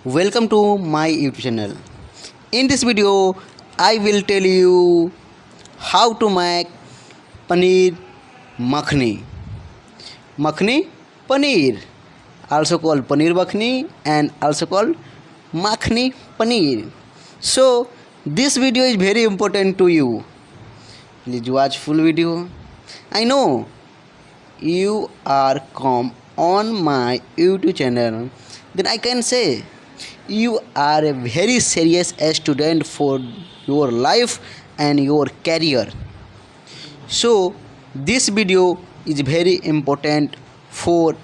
Welcome to my YouTube channel. In this video, I will tell you how to make paneer makhani. Makhani paneer, also called paneer makhani and also called makhani paneer. So this video is very important to you. Please watch full video. I know you are come on my YouTube channel, then I can say you are a very serious student for your life and your career. So this video is very important for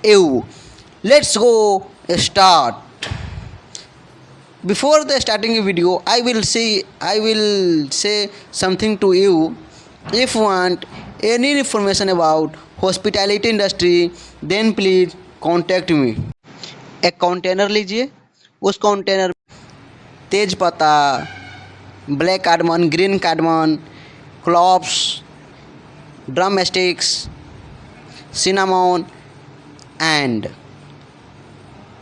you. Let's go start. Before the starting video, I will say something to you. If you want any information about hospitality industry, then please contact me. एक container लीजिए, उस container तेज पत्ता, black cardamom, green cardamom, cloves, drum sticks, cinnamon and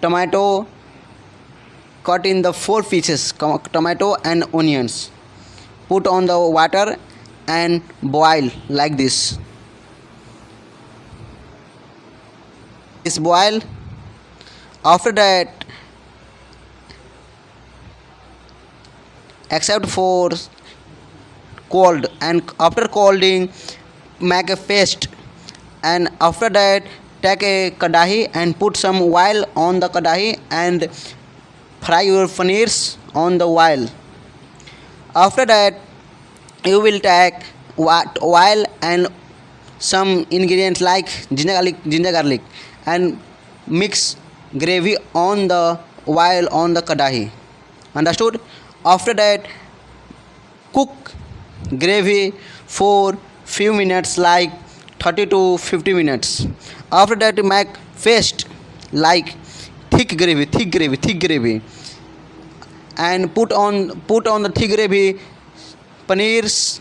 tomato cut in the 4 pieces, tomato and onions. Put on the water and boil like this. This boil. After that, except for cold, and after colding, make a paste. And after that, take a kadahi and put some oil on the kadahi and fry your paneers on the oil. After that, you will take oil and some ingredients like ginger garlic and mix gravy on the oil on the kadahi. Understood? After that, cook gravy for few minutes, like 30 to 50 minutes. After that, make paste like thick gravy, and put on the thick gravy paneers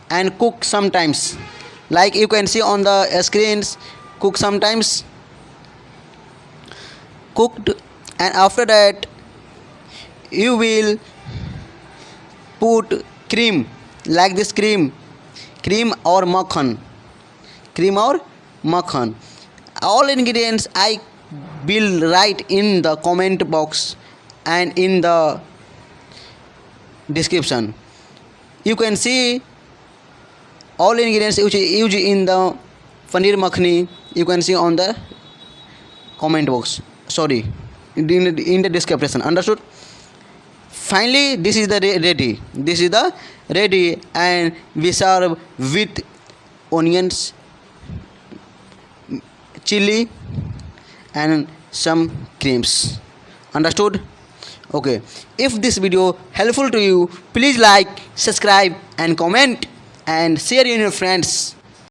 and cook sometimes. Like you can see on the screens, cook sometimes. Cooked, and after that you will put cream like this, cream or makhan. All ingredients I will write in the comment box and in the description. You can see all ingredients used in the paneer makhani. You can see on the comment box, sorry, in the description. Understood? Finally, this is the ready, and we serve with onions, chili and some creams. Understood? Okay, if this video helpful to you, please like, subscribe and comment and share in your friends.